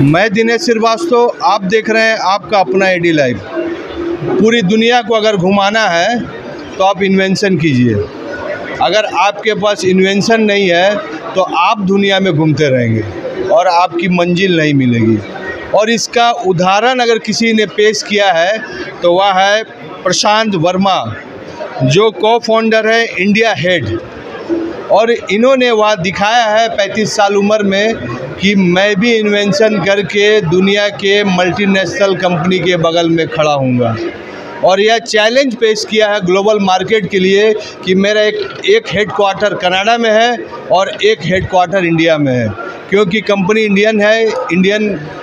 मैं दिनेश श्रीवास्तव, आप देख रहे हैं आपका अपना एडी लाइव। पूरी दुनिया को अगर घुमाना है तो आप इन्वेंशन कीजिए। अगर आपके पास इन्वेंशन नहीं है तो आप दुनिया में घूमते रहेंगे और आपकी मंजिल नहीं मिलेगी। और इसका उदाहरण अगर किसी ने पेश किया है तो वह है प्रशांत वर्मा, जो को फाउंडर है इंडिया हेड। और इन्होंने वह दिखाया है 35 साल उम्र में कि मैं भी इन्वेंशन करके दुनिया के मल्टीनेशनल कंपनी के बगल में खड़ा हूँगा। और यह चैलेंज पेश किया है ग्लोबल मार्केट के लिए कि मेरा एक हेडक्वार्टर कनाडा में है और एक हेडक्वार्टर इंडिया में है, क्योंकि कंपनी इंडियन है।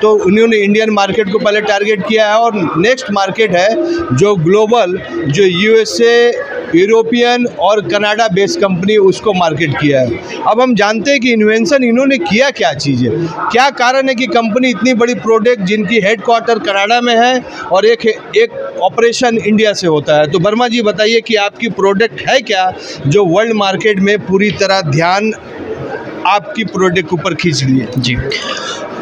तो उन्होंने इंडियन मार्केट को पहले टारगेट किया है और नेक्स्ट मार्केट है जो ग्लोबल, जो यूएसए, यूरोपियन और कनाडा बेस्ड कंपनी, उसको मार्केट किया है। अब हम जानते हैं कि इन्वेंशन इन्होंने किया क्या चीज़ है, क्या कारण है कि कंपनी इतनी बड़ी प्रोडक्ट जिनकी हेडक्वार्टर कनाडा में है और एक ऑपरेशन इंडिया से होता है। तो वर्मा जी बताइए कि आपकी प्रोडक्ट है क्या जो वर्ल्ड मार्केट में पूरी तरह ध्यान आपकी प्रोडक्ट के ऊपर खींच लिए। जी,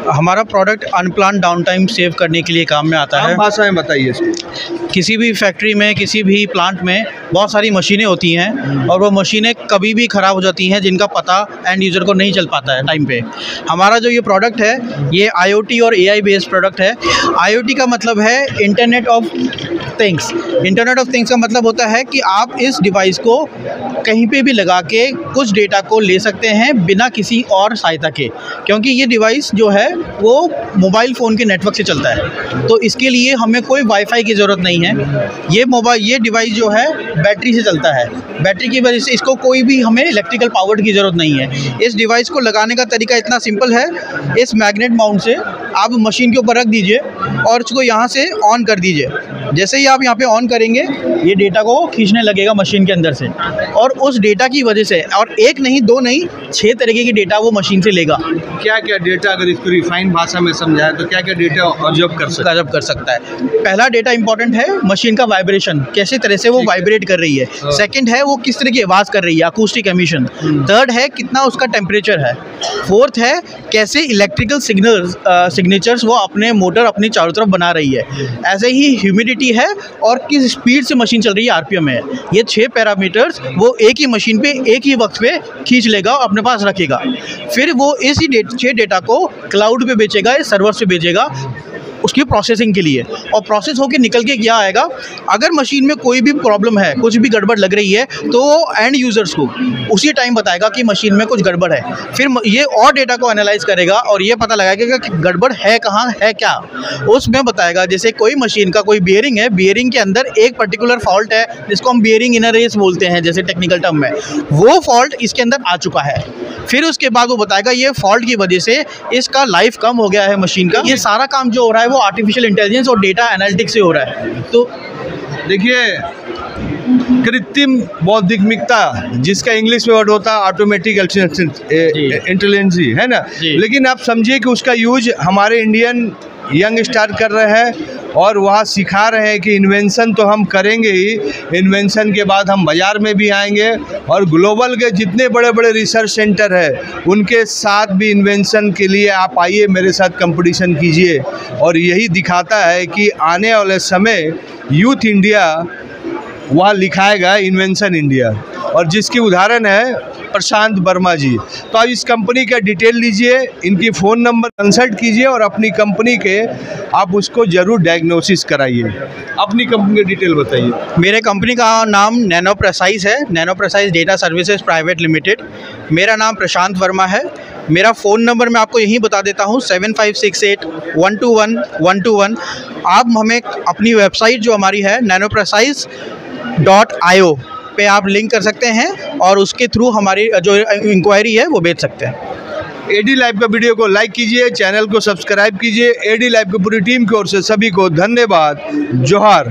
हमारा product unplanned downtime save करने के लिए काम में आता है। भाषा में बताइए इसको। किसी भी फैक्ट्री में, किसी भी प्लांट में बहुत सारी मशीनें होती हैं और वो मशीनें कभी भी ख़राब हो जाती हैं जिनका पता एंड यूज़र को नहीं चल पाता है टाइम पे। हमारा जो ये प्रोडक्ट है ये IoT और AI बेस्ड प्रोडक्ट है। IoT का मतलब है internet of things. Internet of things का मतलब होता है कि आप इस डिवाइस को कहीं पे भी लगा के कुछ डेटा को ले सकते हैं बिना किसी और सहायता के, क्योंकि ये डिवाइस जो है वो मोबाइल फ़ोन के नेटवर्क से चलता है। तो इसके लिए हमें कोई वाईफाई की ज़रूरत नहीं है। ये डिवाइस जो है बैटरी से चलता है। बैटरी की वजह से इसको कोई भी हमें इलेक्ट्रिकल पावर की ज़रूरत नहीं है। इस डिवाइस को लगाने का तरीका इतना सिंपल है। इस मैग्नेट माउंट से आप मशीन के ऊपर रख दीजिए और इसको यहाँ से ऑन कर दीजिए। जैसे ही आप यहाँ पे ऑन करेंगे ये डेटा को खींचने लगेगा मशीन के अंदर से, और उस डेटा की वजह से, और एक नहीं, दो नहीं, 6 तरीके की डेटा वो मशीन से लेगा। क्या क्या डेटा, अगर इसको रिफाइंड भाषा में समझाए तो क्या क्या डेटा ऑब्जर्व कर सकता है? पहला डेटा इंपॉर्टेंट है मशीन का वाइब्रेशन, कैसे तरह से वो वाइब्रेट कर रही है। सेकंड है वो किस तरह की आवाज़ कर रही है, अकूस्टिक एमिशन। थर्ड है कितना उसका टेम्परेचर है। फोर्थ है कैसे इलेक्ट्रिकल सिग्नेचर्स वो अपने मोटर अपनी चारों तरफ बना रही है। ऐसे ही ह्यूमिडिटी है और किस स्पीड से मशीन चल रही है, RPM है। ये 6 पैरामीटर्स वो एक ही मशीन पे एक ही वक्त पे खींच लेगा और अपने पास रखेगा। फिर वो इसी 6 डेटा को क्लाउड पे बेचेगा, सर्वर से भेजेगा उसकी प्रोसेसिंग के लिए, और प्रोसेस होके निकल के क्या आएगा। अगर मशीन में कोई भी प्रॉब्लम है, कुछ भी गड़बड़ लग रही है, तो वो एंड यूज़र्स को उसी टाइम बताएगा कि मशीन में कुछ गड़बड़ है। फिर ये और डेटा को एनालाइज करेगा और ये पता लगाएगा कि गड़बड़ है कहाँ है, क्या उसमें बताएगा। जैसे कोई मशीन का कोई बियरिंग है, बियरिंग के अंदर एक पर्टिकुलर फॉल्ट है जिसको हम बियरिंग इनर रेस बोलते हैं जैसे टेक्निकल टर्म में, वो फॉल्ट इसके अंदर आ चुका है। फिर उसके बाद वो बताएगा ये फॉल्ट की वजह से इसका लाइफ कम हो गया है मशीन का। ये सारा काम जो हो रहा है वो आर्टिफिशियल इंटेलिजेंस और डेटा एनालिटिक्स से हो रहा है। तो देखिए, कृत्रिम बौद्धिकता, जिसका इंग्लिश में वर्ड होता है ऑटोमेटिक इंटेलिजेंस, है ना। लेकिन आप समझिए कि उसका यूज हमारे इंडियन यंग स्टार कर रहे हैं और वहाँ सिखा रहे हैं कि इन्वेंशन तो हम करेंगे ही, इन्वेंशन के बाद हम बाज़ार में भी आएंगे और ग्लोबल के जितने बड़े बड़े रिसर्च सेंटर है उनके साथ भी इन्वेंशन के लिए आप आइए, मेरे साथ कंपटीशन कीजिए। और यही दिखाता है कि आने वाले समय यूथ इंडिया वहाँ लिखाएगा इन्वेंशन इंडिया, और जिसकी उदाहरण है प्रशांत वर्मा जी। तो आप इस कंपनी का डिटेल लीजिए, इनकी फ़ोन नंबर कंसल्ट कीजिए और अपनी कंपनी के आप उसको ज़रूर डायग्नोसिस कराइए। अपनी कंपनी की डिटेल बताइए। मेरे कंपनी का नाम नैनो प्रेसाइज है, nano precise data services private limited. मेरा नाम प्रशांत वर्मा है। मेरा फ़ोन नंबर मैं आपको यहीं बता देता हूँ, 7568-121-121। आप हमें अपनी वेबसाइट जो हमारी है nanoprecize.io पे आप लिंक कर सकते हैं और उसके थ्रू हमारी जो इंक्वायरी है वो भेज सकते हैं। एडी लाइव का वीडियो को लाइक कीजिए, चैनल को सब्सक्राइब कीजिए। एडी लाइव की पूरी टीम की ओर से सभी को धन्यवाद। जोहार।